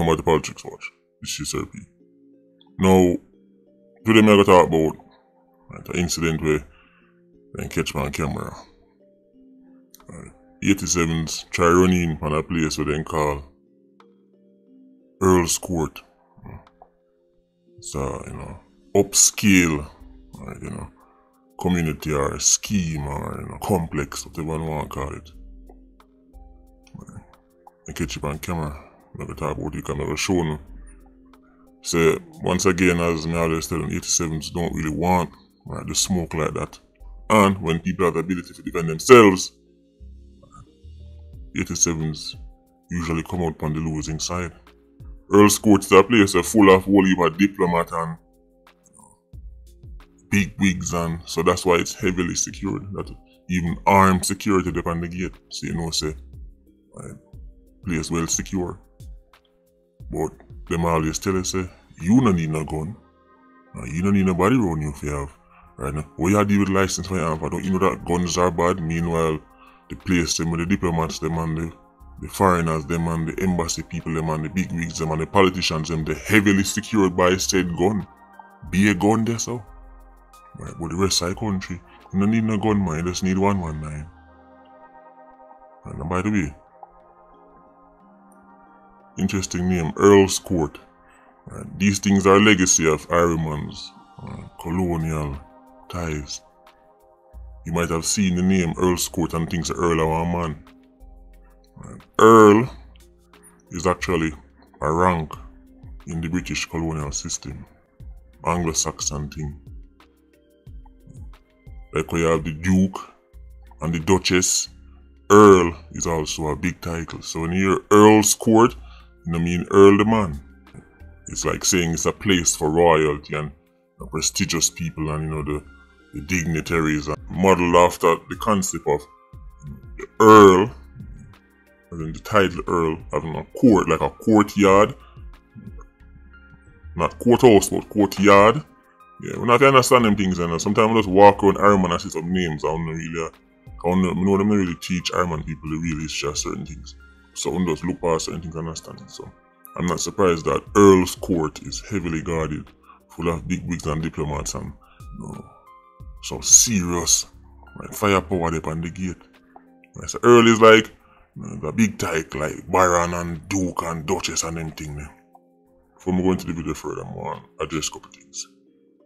talking about the Politricks watch. This is RP. Now, today I'm going to talk about an incident where they catch me on camera. 87s try running on a place where they call Earl's Court. It's a, upscale, community or scheme or, complex, whatever you want to call it. I catch you on camera. I'm going to talk about it, I'm going to show you. So, once again, as I always tell them, 87s don't really want the smoke like that. And when people have the ability to defend themselves, 87s usually come out on the losing side. Earl's Court is a place full of whole heap of diplomats and big wigs, and so that's why it's heavily secured. That even armed security upon the gate. So say place well secure. But them always tell us you don't need no gun. You don't need nobody around you if you have. Right now, what you deal with license for your arm? Don't you know that guns are bad? Meanwhile, the place them with the diplomats, them and the foreigners, them and the embassy people, them and the big wigs, them and the politicians, them, they heavily secured by said gun. Be a gun there, so. Right, but the rest of the country, you don't need no gun, man. You just need 119. And by the way, interesting name, Earl's Court. Right, these things are legacy of Ironman's colonial ties. You might have seen the name Earl's Court and thinks Earl of a man. Right. Earl is actually a rank in the British colonial system. Anglo-Saxon thing. Like where you have the Duke and the Duchess, Earl is also a big title. So when you hear Earl's Court, you mean Earl the man. It's like saying it's a place for royalty and prestigious people and the dignitaries, modeled after the concept of the Earl, as in the title Earl, having a court, like a courtyard. Not courthouse, but courtyard. Yeah, we not understand them things, and sometimes we just walk around Ironman and see some names. I don't know them really teach Ironman people the really just certain things. So we just look past certain things and understand it. So I'm not surprised that Earl's Court is heavily guarded, full of big wigs and diplomats and some serious firepower up on the gate. Right, so Earl is like the big type like Baron and Duke and Duchess and them thing. Before we go into the video further, I want to address a couple things.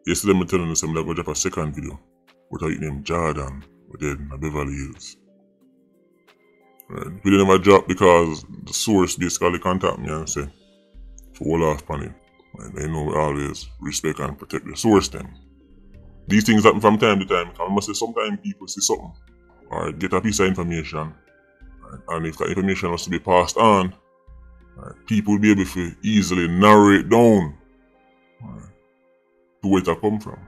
Yesterday I'm telling you I'm going to drop a second video with a named Jordan, we're dead in Beverly Hills. Right. Video never dropped because the source basically contact me and say to hold off on it. Right. They know we always respect and protect the source them. These things happen from time to time. I must say sometimes people see something or get a piece of information, right, and if that information was to be passed on, right, people will be able to easily narrow it down, right, to where it come from.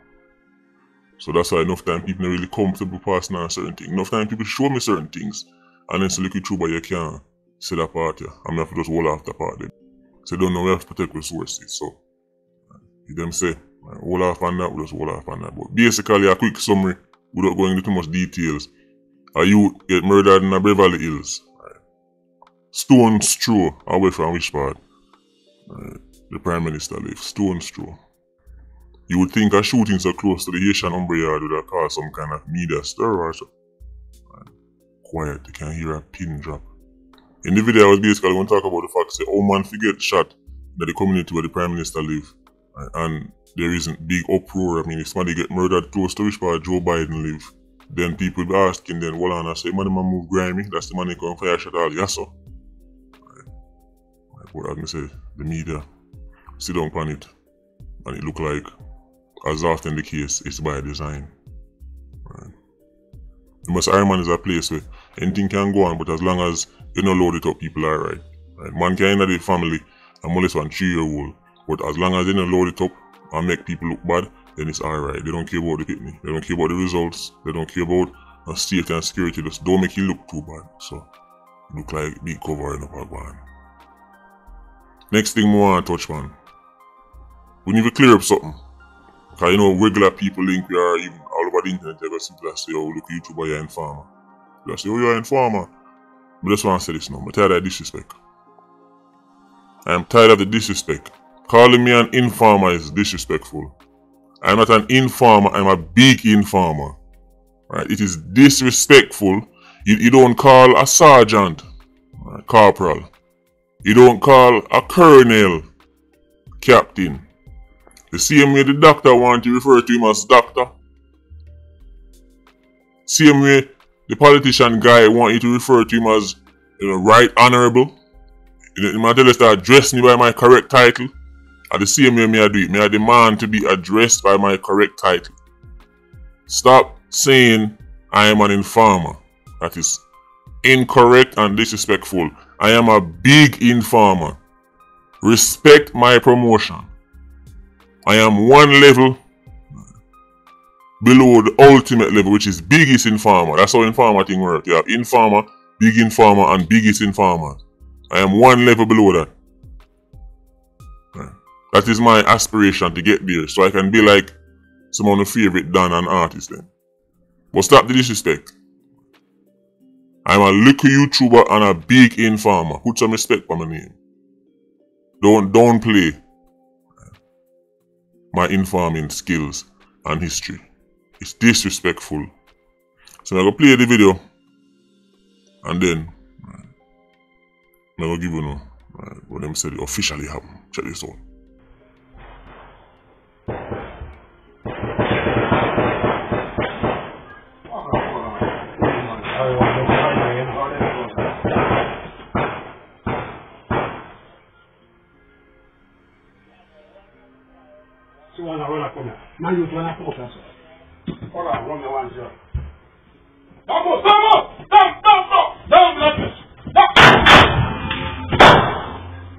So that's why enough time people are really comfortable passing on certain things. Enough time people show me certain things and then look it through, but you can't say that part here. I'm going to have to just hold off the part there. So they don't know we have to protect resources. So you them say, hold off on that, we just hold off on that. But basically a quick summary, without going into too much details. A youth get murdered in Beverly Hills. Right. Stone's throw away from which part? Right. The Prime Minister lives. Stone's throw. You would think a shooting so close to the Haitian Umbre yard would have caused some kind of media stir or so. Right. Quiet, you can hear a pin drop. In the video I was basically going to talk about the fact that all man forget shot that the community where the Prime Minister live. Right. And there isn't big uproar. I mean, if somebody get murdered close to which part Joe Biden live, then people will be asking then, well, and I say, man, move grimy, that's the man they come fire shot all, yes, sir. Right. But as I say, the media sit down on it, and it look like, as often the case, it's by design. Right. Because Ironman is a place where anything can go on, but as long as you don't load it up, people are right. Right. Man can enter the family and molest 1 3-year-old, but as long as they don't load it up and make people look bad, then it's alright. They don't care about the pitney. They don't care about the results. They don't care about safety and security. Just don't make it look too bad. So, it look like big covering up a van. Next thing we want to touch on. We need to clear up something. Because regular people link we are even all over the internet. They go simply say, oh, look, YouTuber, you're an informer. They say, oh, you're an informer. But I just want to say this now. I'm tired of disrespect. I am tired of the disrespect. Calling me an informer is disrespectful. I am not an informer, I am a big informer. Right? It is disrespectful. You don't call a sergeant, right, corporal. You don't call a colonel, captain. The same way the doctor wants to refer to him as doctor. Same way the politician guy wants you to refer to him as, right honorable. You might tell us to address me by my correct title. At the same way I do it. I demand to be addressed by my correct title. Stop saying I am an informer. That is incorrect and disrespectful. I am a big informer. Respect my promotion. I am one level below the ultimate level, which is biggest informer. That's how informer thing works. You have informer, big informer, and biggest informer. I am one level below that. That is my aspiration to get there, so I can be like some of my favorite Dan and artists then. But stop the disrespect. I'm a little YouTuber and a big informer. Put some respect on my name. Don't play my informing skills and history. It's disrespectful. So I'm going to play the video and then I'm going to give you what them said it officially happened. Check this out. Man, you wanna come up, hold on, run the one here. Don't let this.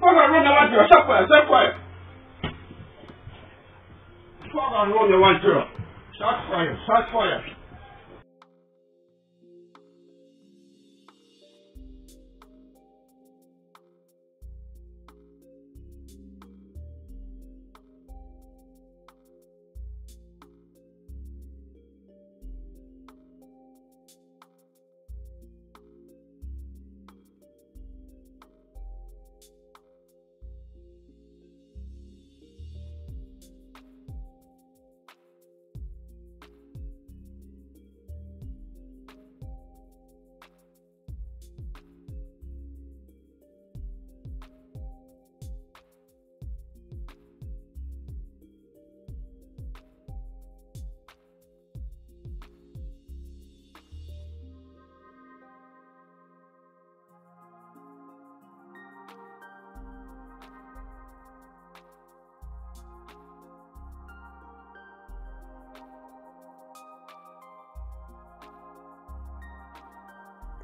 Hold on, run the one here. Stay quiet. Hold on, run the one here. Shot fire.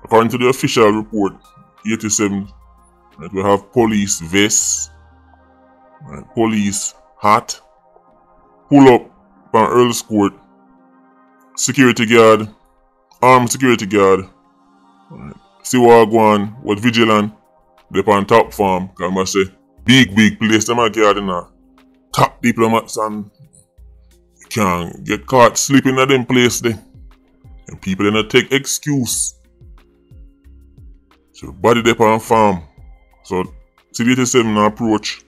According to the official report, 87, right, we have police vests, right, police hat, pull up on Earl's Court, security guard, armed security guard, right, see what go on, what vigilant, they on top farm, because I must say, big place, them are guard in a top diplomats and you can't get caught sleeping at them place there. And people don't take excuse. So body they on farm. So CV87 approach.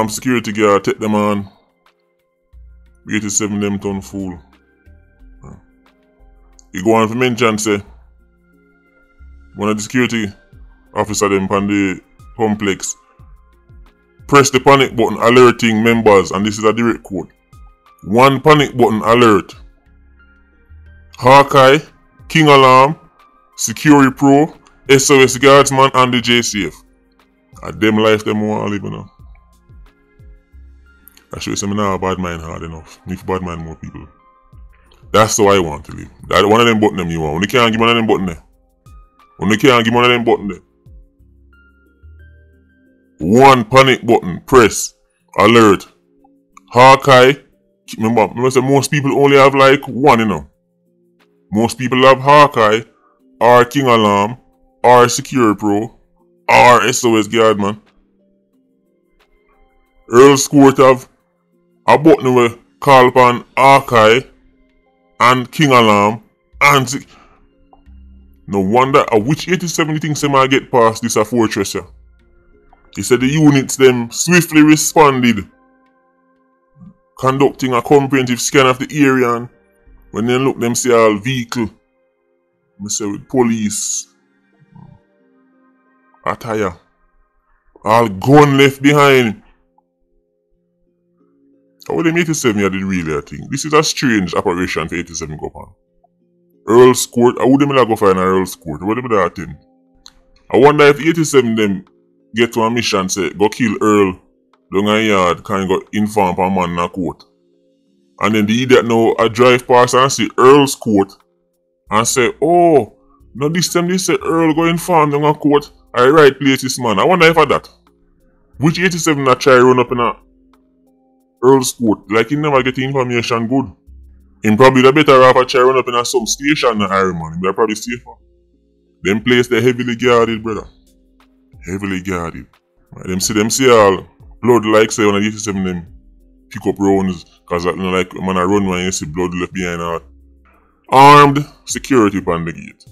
Security guard take them on. 87 them turn fool. He go on to mention say one of the security officer them on the complex press the panic button alerting members, and this is a direct quote. One panic button alert. Hawkeye, King Alarm, Security Pro, SOS Guardsman, and the JCF. At them life them want to live, you know. I show you some now bad mind hard enough. Need to bad mind more people. That's how I want to live. That one of them button them you want. When you can't give one of them button there. When you can't give one of them button there. One panic button, press, alert. Hawkeye. Remember say most people only have like one, you know. Most people have Hawkeye, or King Alarm, or Secure Pro, or SOS Guardman. Earl's Court have a button where call upon Hawkeye and King Alarm and no wonder which 87 you think say might get past this a fortress here. He said the units them swiftly responded, conducting a comprehensive scan of the area, and when they look, them see all vehicle, I say with police attire, all gun left behind. How them 87 I did really, I think. This is a strange operation for 87 go on. Earl's Court, I would them go find a Earl's Court, what them that thing? I wonder if 87 them get to a mission say go kill Earl down a yard, can go inform a man in a court. And then the idiot now I drive past and see Earl's Court and say, oh, now this time they say Earl go inform down a court, I right place this man. I wonder if I that. Which 87 that try run up in a Earl's Court, like he never get the information good. Him probably the better off a try run up in a some station than Iron Man. They're probably safer. Them place they heavily guarded, brother. Heavily guarded. Right, them see all blood like say when I 87 them pick up rounds, cause you know, like when I run when you see blood left behind all. Armed security upon the gate.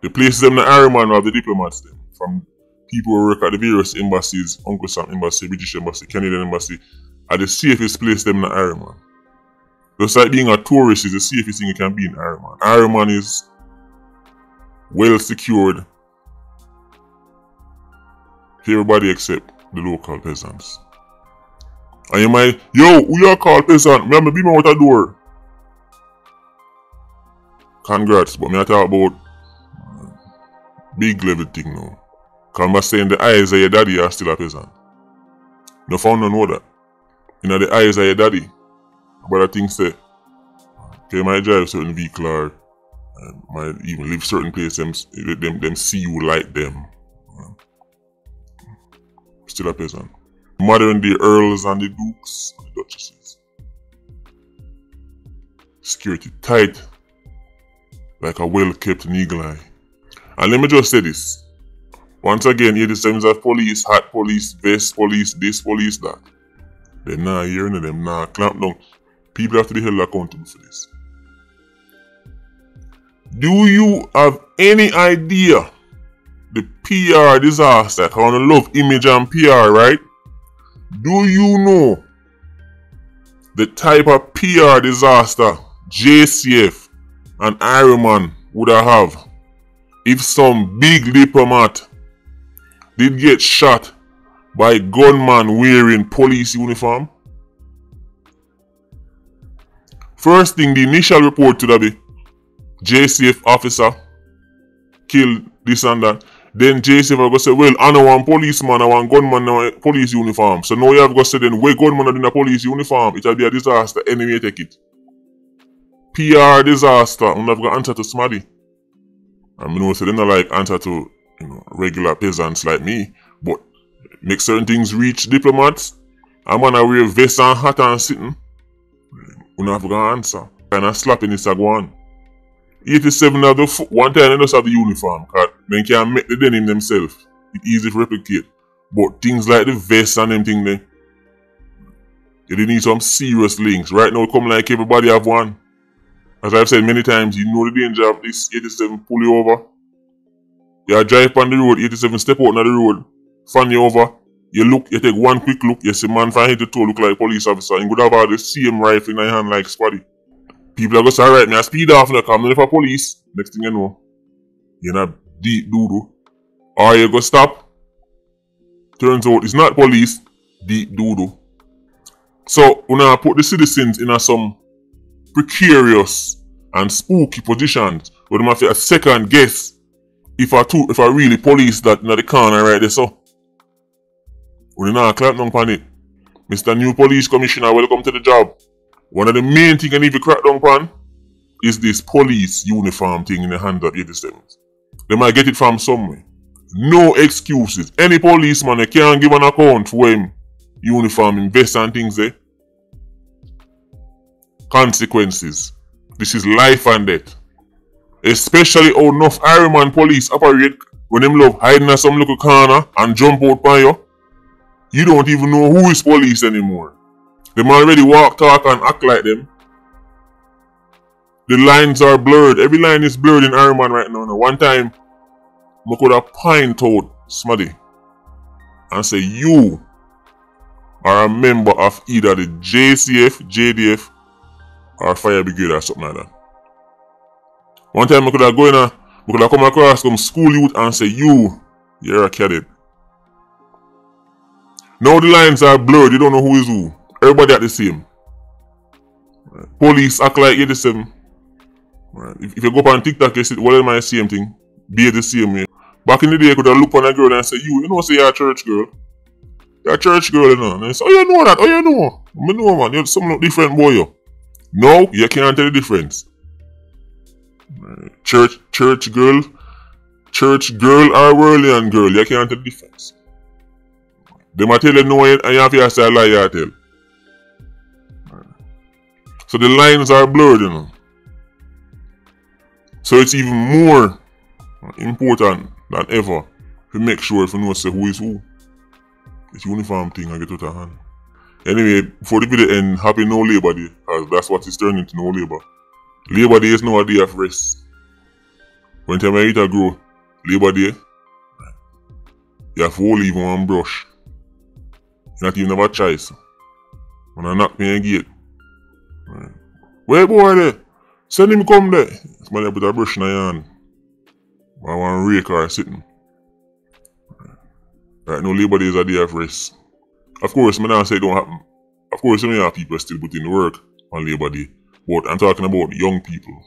The places them the Iron Man of the diplomats them. From people who work at the various embassies, Uncle Sam Embassy, British Embassy, Canadian Embassy, are the safest place them in the Iron Man. Just like being a tourist is the safest thing you can be in Iron Man. Iron Man is well secured for everybody except the local peasants. And you might, yo, who you call peasant? Me be me out the door. Congrats, but me I talk about big level thing now. Cause I'm saying the eyes of your daddy are still a peasant. No found no know that. You know the eyes of your daddy. But I think say, okay, might drive certain vehicle or might even live certain places, them see you like them. Still a peasant. Modern day earls and the dukes and the duchesses. Security tight, like a well-kept eagle eye. And let me just say this. Once again, 87s have police, hat police, vest police, this police, that. They're not hearing it, them not clamp down. People have to be held accountable for this. Do you have any idea the PR disaster? I want to love image and PR, right? Do you know the type of PR disaster JCF and Iron Man would have if some big diplomat did get shot by a gunman wearing police uniform? First thing, the initial report to be JCF officer killed this and that. Then JCF will go say, well, I know one policeman, I want gunman in a police uniform. So now you have to say then, where gunman in a police uniform? It will be a disaster anyway you take it. PR disaster, and I've got answer to somebody. I mean, so they don't like answer to regular peasants like me, but make certain things reach diplomats. I'm gonna wear vest and hat and sitting. We don't have to answer. And I'm slapping this one. 87 of the one time they just have the uniform, cause they can make the denim themselves. It's easy to replicate. But things like the vest and them thing there, they need some serious links. Right now it come like everybody have one. As I've said many times, you know the danger of this 87 pull you over. You drive on the road, 87 step out on the road, fan you over. You look, you take one quick look, you see man from head to toe look like a police officer. And you could have all the same rifle in your hand like Spotty. People are going to say, alright, me I speed off and come for police. Next thing you know, you're in a deep doo-doo. Or you go stop. Turns out it's not police, deep doo-doo. So, when I put the citizens in some precarious and spooky positions, where they have to second guess if I really police that in the corner right there, so. We not clap down on it. Mr. New Police Commissioner, welcome to the job. One of the main things I need to crack down on is this police uniform thing in the hand of 87s. They might get it from somewhere. No excuses. Any policeman, they can't give an account for him uniform, invest and things there. Consequences. This is life and death. Especially how enough Iron Man police operate when them love hiding in some little corner and jump out by you. You don't even know who is police anymore. Them already walk, talk and act like them. The lines are blurred. Every line is blurred in Iron Man right now. One time, I could have point out somebody and say you are a member of either the JCF, JDF, or fire brigade or something like that. One time I could have come across some school youth and say you're a cadet. Now the lines are blurred, you don't know who is who. Everybody at the same. Right. Police act like 87. Right. If you go up on TikTok, you see what am I the same thing? Be the same way. Back in the day, you could have looked on a girl and say, you know, say you're a church girl. You're a church girl, you know. And they say, oh, you know that, oh, you know. I know, man, you're something different, boy, you. No, you can't tell the difference. Right. Church girl or Whirlian girl, you can't tell the difference. They might tell you no and you have to say a lie you tell. Right. So the lines are blurred, you know. So it's even more important than ever to make sure if you know say who is who. It's uniform thing I get out of hand. Anyway, before the video end, happy No Labor Day, because that's what it's turning into, No Labor. Labor Day is now a day of rest. When time I eat a grow, Labor Day, you have to hold even one brush. You not even have a choice. When I knock me a gate. Right. Where boy there? Send him come there. Somebody put a brush in your hand. I want a rake or sitting. Right now, Labor Day is a day of rest. Of course, I don't say it don't happen. Of course, some of your people still put in the work on Labor Day. But I'm talking about the young people,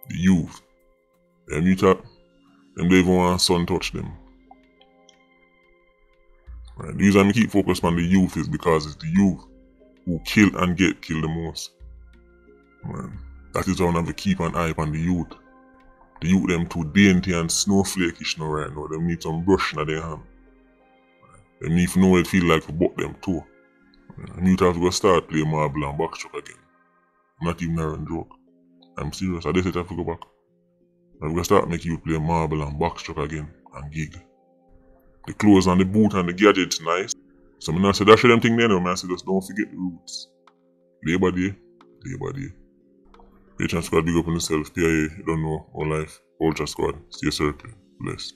the youth. Them you talk, them don't even want sun touch them. Right. The reason I keep focused on the youth is because it's the youth who kill and get killed the most. Right. That is how I have to keep an eye on the youth. The youth them too dainty and snowflakeish now right now. Them need some brushing at their hand. Them need to know what it feel like to buck them too. And youth have to go start playing marble and backstroke again. Not even a joke. I'm serious. I just have to go back. I'm going to start making you play marble and backstroke again and gig. The clothes and the boot and the gadgets nice. So I'm not say that shit them thing there now, man. I say just don't forget the roots. Labor Day, Labor Day. Patreon squad, big up on yourself. PIA, you don't know, all life. Ultra squad, stay circle. Bless.